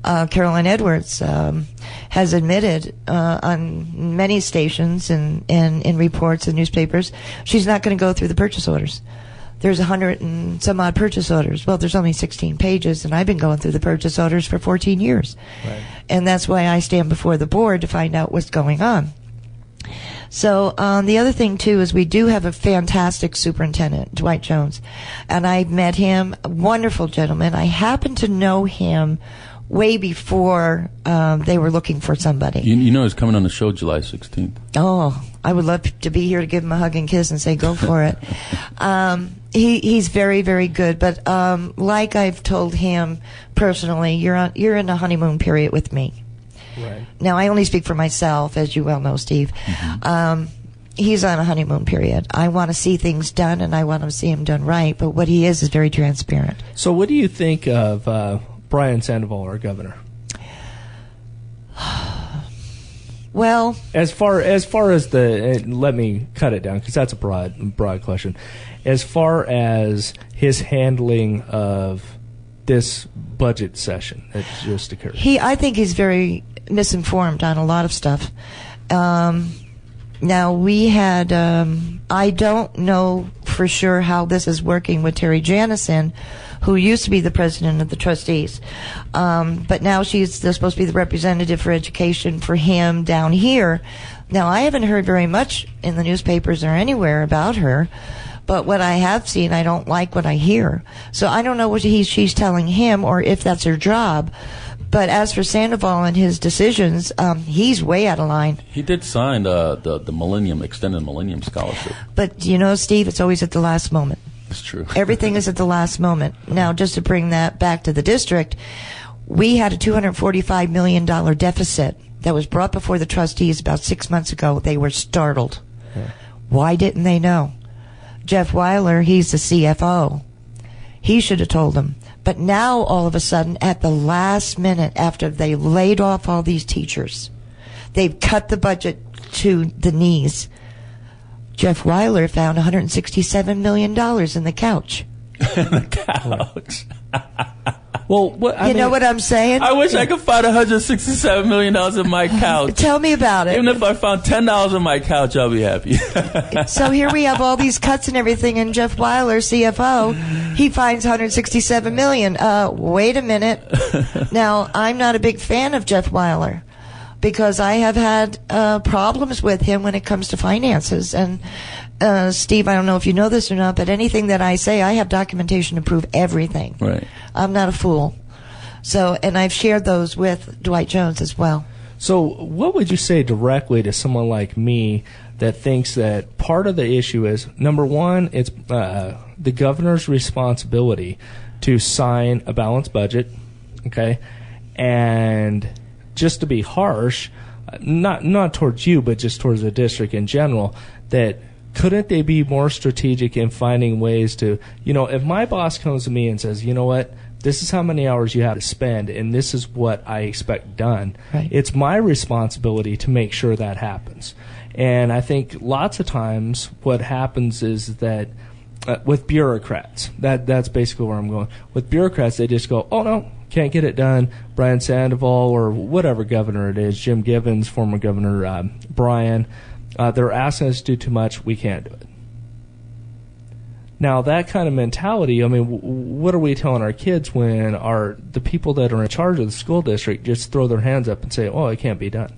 Carolyn Edwards has admitted on many stations and in reports and newspapers she's not going to go through the purchase orders. There's 100 and some odd purchase orders. Well, there's only 16 pages, and I've been going through the purchase orders for 14 years. Right. And that's why I stand before the board to find out what's going on. So the other thing, too, is we do have a fantastic superintendent, Dwight Jones. And I met him, a wonderful gentleman. I happen to know him way before they were looking for somebody. You know he's coming on the show July 16th. Oh, I would love to be here to give him a hug and kiss and say, go for it. He's very, very good. But like I've told him personally, you're in a honeymoon period with me. Right. Now, I only speak for myself, as you well know, Steve. Mm-hmm. he's on a honeymoon period. I want to see things done, and I want to see them done right. But what he is very transparent. So, what do you think of Brian Sandoval, our governor? Well, as far as the let me cut it down because that's a broad question. As far as his handling of this budget session that just occurred, I think he's very misinformed on a lot of stuff. Now we had I don't know for sure how this is working with Terry Janison, who used to be the president of the trustees. But now she's supposed to be the representative for education for him down here. Now, I haven't heard very much in the newspapers or anywhere about her, but what I have seen, I don't like what I hear. So I don't know what she's telling him or if that's her job. But as for Sandoval and his decisions, he's way out of line. He did sign the Extended Millennium Scholarship. But, Steve, it's always at the last moment. It's true. Everything is at the last moment. Now, just to bring that back to the district, we had a $245 million deficit that was brought before the trustees about 6 months ago. They were startled. Yeah. Why didn't they know? Jeff Weiler, he's the CFO. He should have told them. But now, all of a sudden, at the last minute, after they laid off all these teachers, they've cut the budget to the knees. Jeff Weiler found $167 million in the couch. In the couch. Well, you know what I'm saying? I wish I could find $167 million in my couch. Tell me about it. Even if I found $10 in my couch, I'll be happy. So here we have all these cuts and everything, and Jeff Weiler, CFO, he finds $167 million. Wait a minute. Now, I'm not a big fan of Jeff Weiler, because I have had problems with him when it comes to finances. And Steve, I don't know if you know this or not, but anything that I say, I have documentation to prove everything. Right. I'm not a fool. So, and I've shared those with Dwight Jones as well. So what would you say directly to someone like me that thinks that part of the issue is, number one, it's the governor's responsibility to sign a balanced budget, okay? And just to be harsh, not towards you, but just towards the district in general, that couldn't they be more strategic in finding ways to, if my boss comes to me and says, you know what, this is how many hours you have to spend, and this is what I expect done, right. It's my responsibility to make sure that happens. And I think lots of times what happens is that with bureaucrats, that's basically where I'm going. With bureaucrats, they just go, oh, no, can't get it done. Brian Sandoval or whatever governor it is, Jim Givens, former governor Brian, they're asking us to do too much. We can't do it. Now, that kind of mentality, I mean, what are we telling our kids when the people that are in charge of the school district just throw their hands up and say, oh, it can't be done?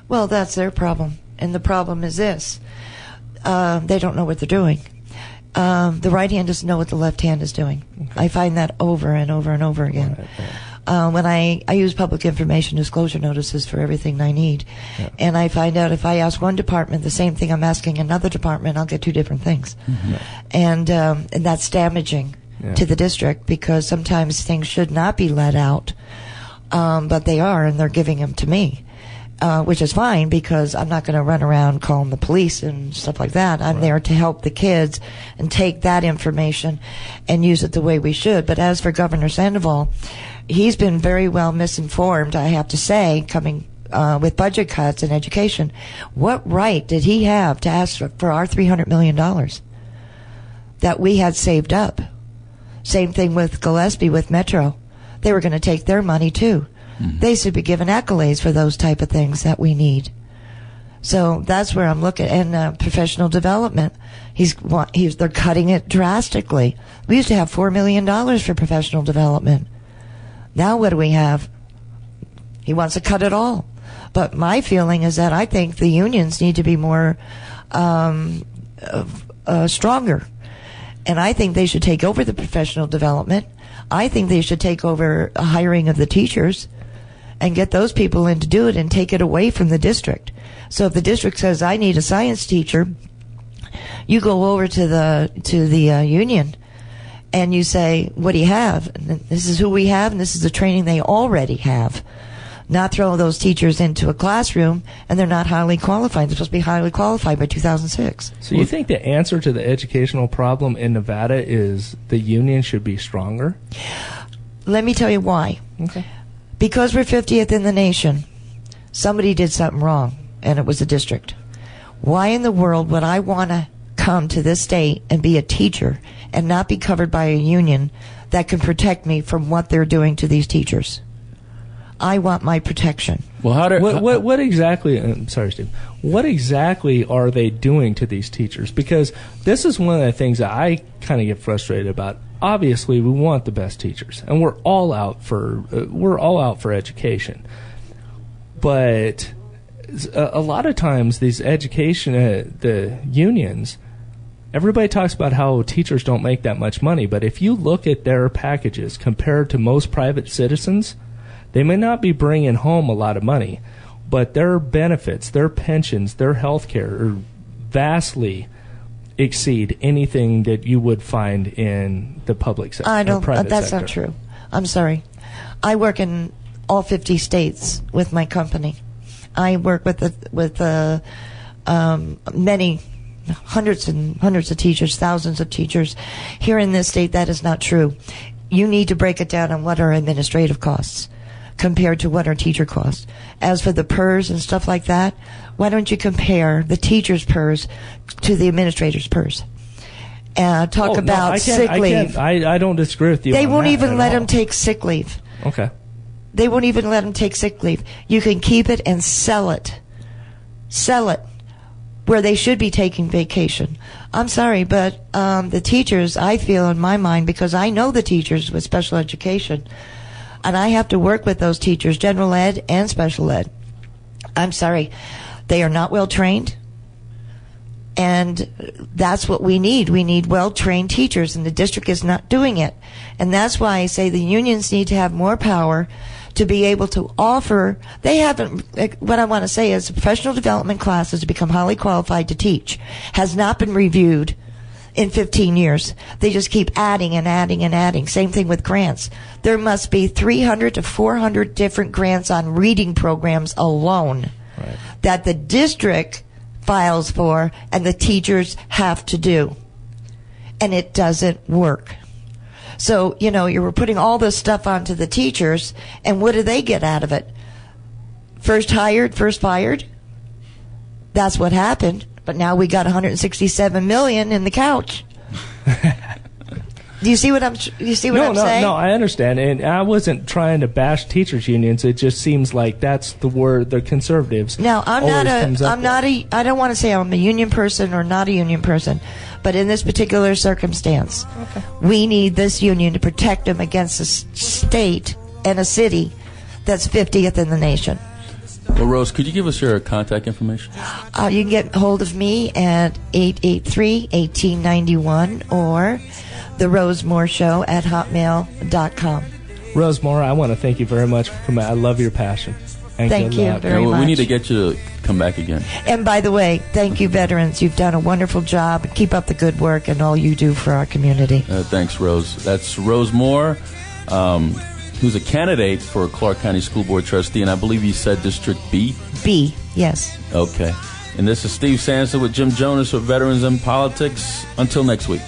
Well, that's their problem. And the problem is this. They don't know what they're doing. The right hand doesn't know what the left hand is doing. Okay. I find that over and over and over again. Right. When I use public information disclosure notices for everything I need, yeah. And I find out if I ask one department the same thing I'm asking another department, I'll get two different things. Mm-hmm. And that's damaging to the district, because sometimes things should not be let out, but they are, and they're giving them to me. Which is fine, because I'm not going to run around calling the police and stuff like that. I'm there to help the kids and take that information and use it the way we should. But as for Governor Sandoval, he's been very well misinformed, I have to say, coming with budget cuts in education. What right did he have to ask for our $300 million that we had saved up? Same thing with Gillespie with Metro. They were going to take their money, too. Mm-hmm. They should be given accolades for those type of things that we need. So that's where I'm looking. And professional development, they're cutting it drastically. We used to have $4 million for professional development. Now what do we have? He wants to cut it all. But my feeling is that I think the unions need to be more stronger. And I think they should take over the professional development. I think they should take over hiring of the teachers and get those people in to do it and take it away from the district. So if the district says, I need a science teacher, you go over to the union and you say, what do you have? And this is who we have, and this is the training they already have. not throw those teachers into a classroom, and they're not highly qualified. They're supposed to be highly qualified by 2006. So you think the answer to the educational problem in Nevada is the union should be stronger? Let me tell you why. Okay. Because we're 50th in the nation, somebody did something wrong, and it was the district. Why in the world would I want to come to this state and be a teacher and not be covered by a union that can protect me from what they're doing to these teachers? I want my protection. Well, what exactly? I'm sorry, Steve. What exactly are they doing to these teachers? Because this is one of the things that I kind of get frustrated about. Obviously, we want the best teachers, and we're all out for education. But a lot of times, these the unions, everybody talks about how teachers don't make that much money. But if you look at their packages compared to most private citizens, they may not be bringing home a lot of money, but their benefits, their pensions, their health care vastly exceed anything that you would find in the public sector. I don't. Private That's sector. not true. I'm sorry. I work in all 50 states with my company. I work with many hundreds and hundreds of teachers, thousands of teachers. Here in this state, that is not true. You need to break it down on what are administrative costs compared to what are teacher costs. As for the PERS and stuff like that, why don't you compare the teacher's PERS to the administrator's PERS? Talk about sick leave. I don't disagree with you. They on won't that even at let all. them take sick leave. Okay. They won't even let them take sick leave. You can keep it and sell it. Sell it where they should be taking vacation. I'm sorry, but the teachers, I feel in my mind, because I know the teachers with special education, and I have to work with those teachers, general ed and special ed. I'm sorry, they are not well trained, and that's what we need. We need well-trained teachers, and the district is not doing it. And that's why I say the unions need to have more power to be able to offer. They haven't, what I want to say is professional development classes to become highly qualified to teach has not been reviewed in 15 years. They just keep adding and adding and adding. Same thing with grants. There must be 300 to 400 different grants on reading programs alone that the district files for and the teachers have to do. And it doesn't work. So, you're putting all this stuff onto the teachers, and what do they get out of it? First hired, first fired? That's what happened. But now we got $167 million in the couch. Do you see what I'm saying? No, I understand. And I wasn't trying to bash teachers unions. It just seems like that's the word the conservatives. Now, I don't want to say I'm a union person or not a union person, but in this particular circumstance, we need this union to protect them against a state and a city that's 50th in the nation. Well, Rose, could you give us your contact information? You can get hold of me at 883-1891 or the Rose Moore Show at hotmail.com. Rose Moore, I want to thank you very much for coming. I love your passion. And thank you very much. We need to get you to come back again. And by the way, thank you, veterans. You've done a wonderful job. Keep up the good work and all you do for our community. Thanks, Rose. That's Rose Moore, who's a candidate for Clark County School Board Trustee, and I believe you said District B? B, yes. Okay. And this is Steve Sanson with Jim Jonas for Veterans in Politics. Until next week.